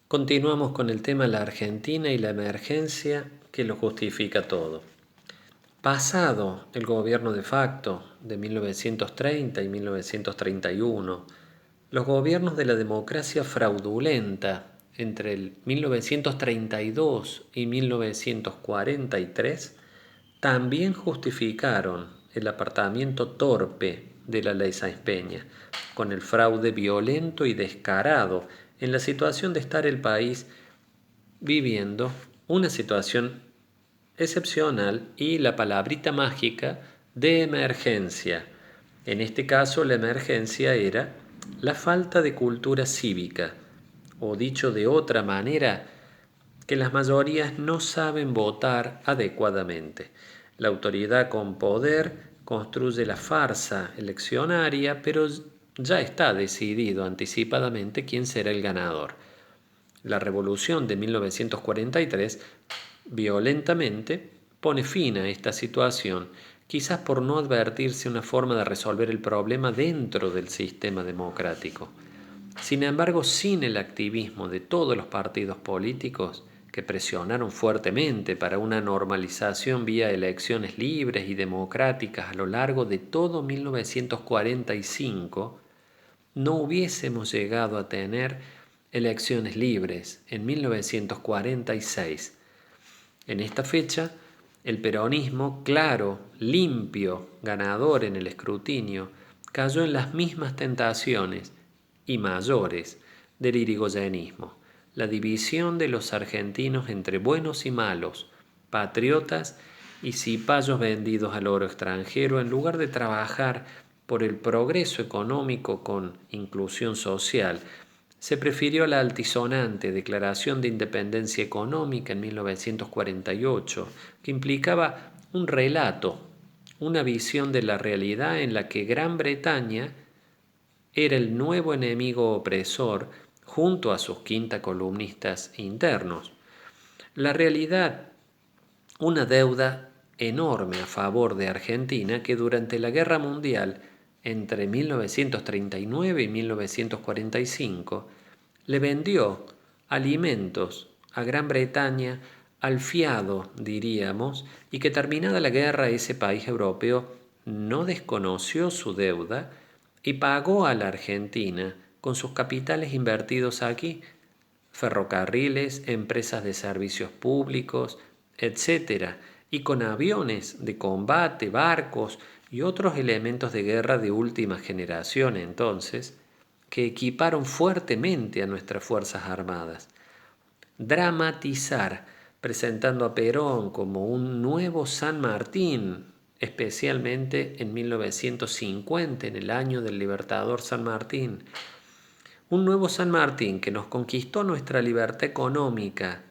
Continuamos con el tema la Argentina y la emergencia que lo justifica todo. Pasado el gobierno de facto de 1930 y 1931, los gobiernos de la democracia fraudulenta entre el 1932 y 1943 también justificaron el apartamiento torpe de la ley Sáenz Peña, con el fraude violento y descarado en la situación de estar el país viviendo una situación excepcional y la palabrita mágica de emergencia. En este caso la emergencia era la falta de cultura cívica, o dicho de otra manera, que las mayorías no saben votar adecuadamente. La autoridad con poder construye la farsa eleccionaria, pero ya está decidido anticipadamente quién será el ganador. La revolución de 1943 violentamente pone fin a esta situación, quizás por no advertirse una forma de resolver el problema dentro del sistema democrático. Sin embargo, sin el activismo de todos los partidos políticos que presionaron fuertemente para una normalización vía elecciones libres y democráticas a lo largo de todo 1945, no hubiésemos llegado a tener elecciones libres en 1946. En esta fecha, el peronismo, claro, limpio, ganador en el escrutinio, cayó en las mismas tentaciones y mayores del irigoyenismo, la división de los argentinos entre buenos y malos, patriotas y cipayos vendidos al oro extranjero, en lugar de trabajar por el progreso económico con inclusión social. Se prefirió la altisonante Declaración de Independencia Económica en 1948, que implicaba un relato, una visión de la realidad en la que Gran Bretaña era el nuevo enemigo opresor junto a sus quinta columnistas internos. La realidad, una deuda enorme a favor de Argentina que durante la Guerra Mundial entre 1939 y 1945 le vendió alimentos a Gran Bretaña al fiado, diríamos, y que terminada la guerra ese país europeo no desconoció su deuda y pagó a la Argentina con sus capitales invertidos aquí, ferrocarriles, empresas de servicios públicos, etcétera, y con aviones de combate, barcos y otros elementos de guerra de última generación entonces, que equiparon fuertemente a nuestras Fuerzas Armadas. Dramatizar, presentando a Perón como un nuevo San Martín, especialmente en 1950, en el año del Libertador San Martín. Un nuevo San Martín que nos conquistó nuestra libertad económica,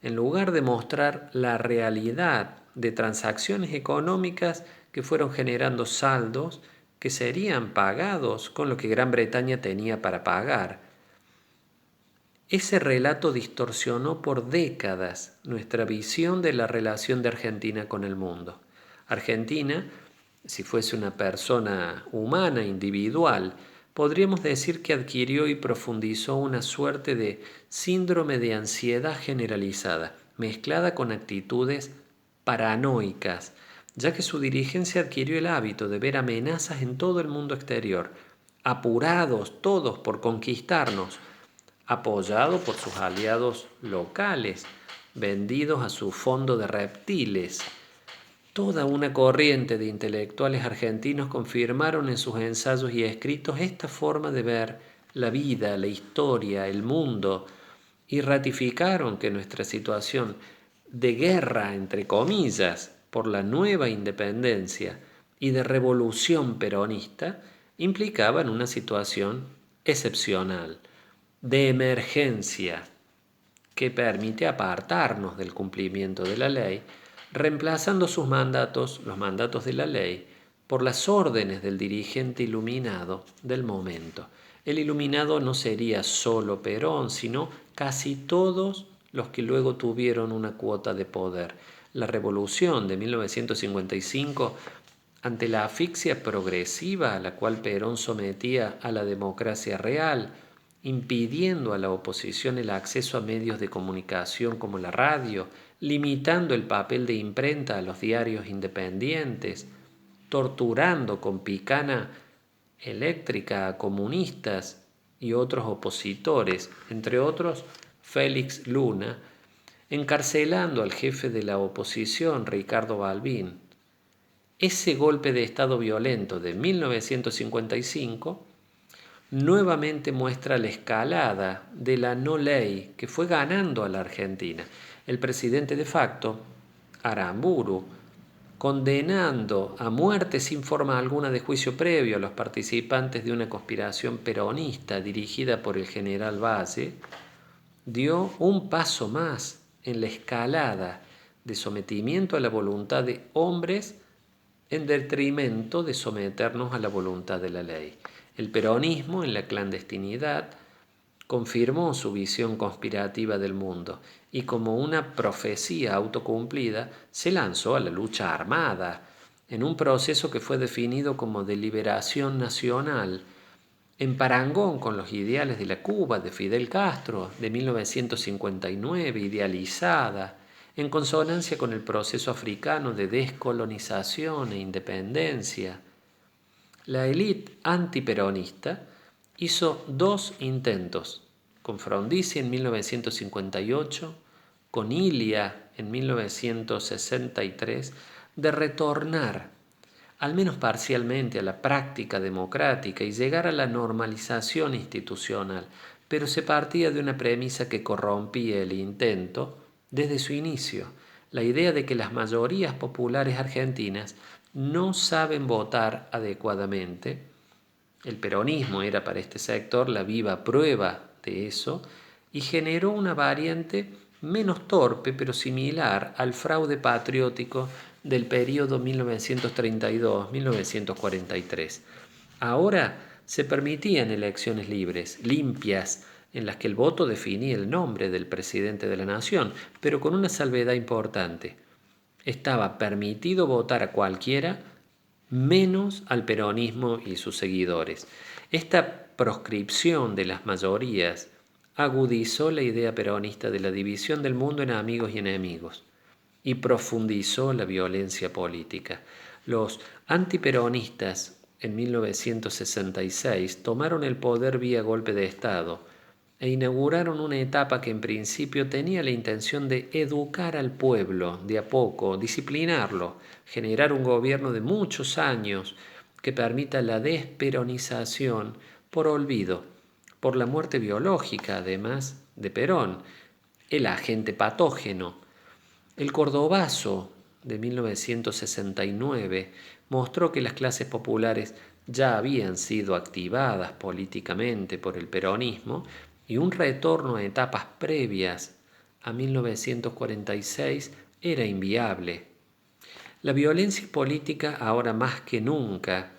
en lugar de mostrar la realidad de transacciones económicas que fueron generando saldos que serían pagados con lo que Gran Bretaña tenía para pagar. Ese relato distorsionó por décadas nuestra visión de la relación de Argentina con el mundo. Argentina, si fuese una persona humana, individual, podríamos decir que adquirió y profundizó una suerte de síndrome de ansiedad generalizada, mezclada con actitudes paranoicas, ya que su dirigencia adquirió el hábito de ver amenazas en todo el mundo exterior, apurados todos por conquistarnos, apoyado por sus aliados locales, vendidos a su fondo de reptiles. Toda una corriente de intelectuales argentinos confirmaron en sus ensayos y escritos esta forma de ver la vida, la historia, el mundo, y ratificaron que nuestra situación de guerra, entre comillas, por la nueva independencia y de revolución peronista, implicaban una situación excepcional, de emergencia, que permite apartarnos del cumplimiento de la ley, reemplazando sus mandatos, los mandatos de la ley, por las órdenes del dirigente iluminado del momento. El iluminado no sería solo Perón, sino casi todos los que luego tuvieron una cuota de poder. La revolución de 1955, ante la asfixia progresiva a la cual Perón sometía a la democracia real, impidiendo a la oposición el acceso a medios de comunicación como la radio, limitando el papel de imprenta a los diarios independientes, torturando con picana eléctrica a comunistas y otros opositores, entre otros Félix Luna, encarcelando al jefe de la oposición, Ricardo Balbín. Ese golpe de Estado violento de 1955 nuevamente muestra la escalada de la no ley que fue ganando a la Argentina. El presidente de facto, Aramburu, condenando a muerte sin forma alguna de juicio previo a los participantes de una conspiración peronista dirigida por el general Valle, dio un paso más en la escalada de sometimiento a la voluntad de hombres en detrimento de someternos a la voluntad de la ley. El peronismo, en la clandestinidad, confirmó su visión conspirativa del mundo y, como una profecía autocumplida, se lanzó a la lucha armada, en un proceso que fue definido como de liberación nacional, en parangón con los ideales de la Cuba de Fidel Castro de 1959, idealizada, en consonancia con el proceso africano de descolonización e independencia. La élite antiperonista hizo dos intentos, con Frondizi en 1958, con Ilia en 1963, de retornar, al menos parcialmente, a la práctica democrática y llegar a la normalización institucional, pero se partía de una premisa que corrompía el intento desde su inicio, la idea de que las mayorías populares argentinas no saben votar adecuadamente. El peronismo era para este sector la viva prueba de eso y generó una variante menos torpe pero similar al fraude patriótico del periodo 1932-1943. Ahora se permitían elecciones libres, limpias, en las que el voto definía el nombre del presidente de la nación, pero con una salvedad importante. Estaba permitido votar a cualquiera, menos al peronismo y sus seguidores. Esta proscripción de las mayorías agudizó la idea peronista de la división del mundo en amigos y enemigos y profundizó la violencia política. Los antiperonistas en 1966 tomaron el poder vía golpe de Estado e inauguraron una etapa que en principio tenía la intención de educar al pueblo de a poco, disciplinarlo, generar un gobierno de muchos años que permita la desperonización por olvido, por la muerte biológica, además de Perón, el agente patógeno. El Cordobazo de 1969 mostró que las clases populares ya habían sido activadas políticamente por el peronismo y un retorno a etapas previas a 1946 era inviable. La violencia política, ahora más que nunca,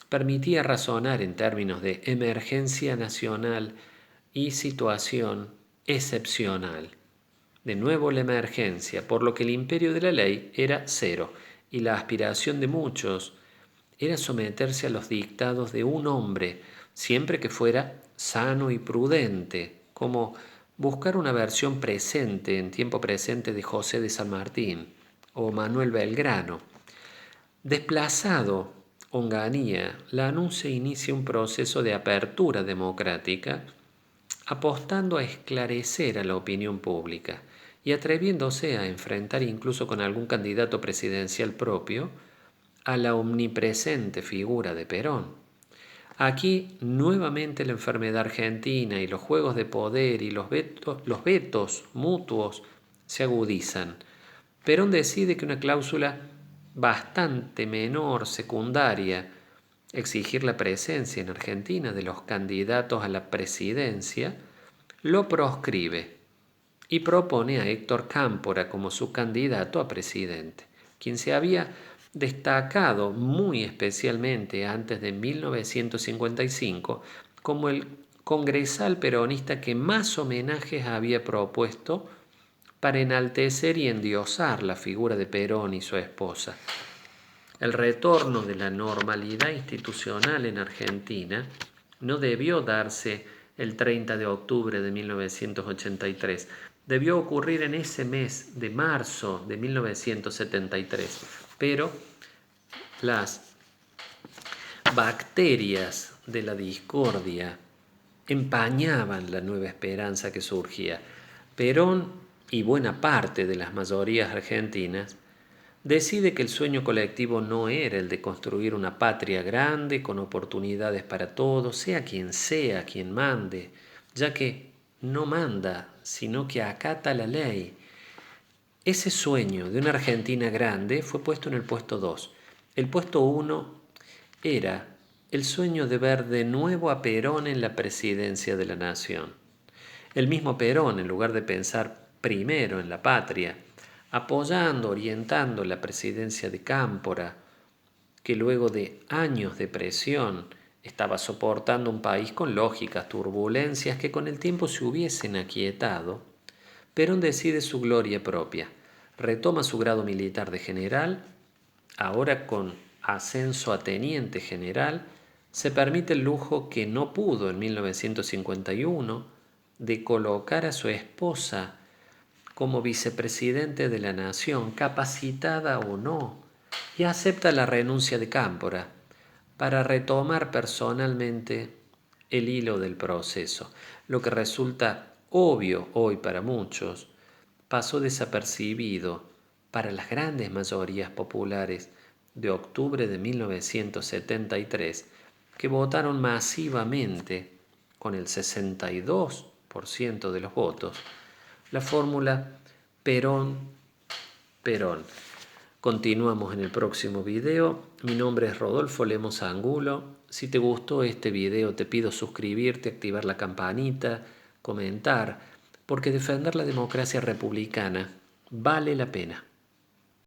permitía razonar en términos de emergencia nacional y situación excepcional. De nuevo la emergencia, por lo que el imperio de la ley era cero y la aspiración de muchos era someterse a los dictados de un hombre, siempre que fuera sano y prudente, como buscar una versión presente, en tiempo presente, de José de San Martín o Manuel Belgrano. Desplazado Onganía, Lanús se inicia un proceso de apertura democrática, apostando a esclarecer a la opinión pública y atreviéndose a enfrentar incluso con algún candidato presidencial propio a la omnipresente figura de Perón. Aquí nuevamente la enfermedad argentina y los juegos de poder y los vetos mutuos se agudizan. Perón decide que una cláusula bastante menor, secundaria, exigir la presencia en Argentina de los candidatos a la presidencia, lo proscribe y propone a Héctor Cámpora como su candidato a presidente, quien se había destacado muy especialmente antes de 1955 como el congresal peronista que más homenajes había propuesto para enaltecer y endiosar la figura de Perón y su esposa. El retorno de la normalidad institucional en Argentina no debió darse el 30 de octubre de 1983. Debió ocurrir en ese mes de marzo de 1973, pero las bacterias de la discordia empañaban la nueva esperanza que surgía. Perón y buena parte de las mayorías argentinas decide que el sueño colectivo no era el de construir una patria grande con oportunidades para todos, sea quien mande, ya que no manda, sino que acata la ley. Ese sueño de una Argentina grande fue puesto en el puesto 2. El puesto 1 era el sueño de ver de nuevo a Perón en la presidencia de la nación. El mismo Perón, en lugar de pensar primero en la patria, apoyando, orientando la presidencia de Cámpora, que luego de años de presión estaba soportando un país con lógicas turbulencias que con el tiempo se hubiesen aquietado, Perón decide su gloria propia, retoma su grado militar de general, ahora con ascenso a teniente general, se permite el lujo que no pudo en 1951 de colocar a su esposa como vicepresidente de la nación, capacitada o no, y acepta la renuncia de Cámpora para retomar personalmente el hilo del proceso. Lo que resulta obvio hoy para muchos, pasó desapercibido para las grandes mayorías populares de octubre de 1973, que votaron masivamente, con el 62% de los votos, la fórmula Perón-Perón. Continuamos en el próximo video. Mi nombre es Rodolfo Lemos Angulo. Si te gustó este video, te pido suscribirte, activar la campanita, comentar, porque defender la democracia republicana vale la pena.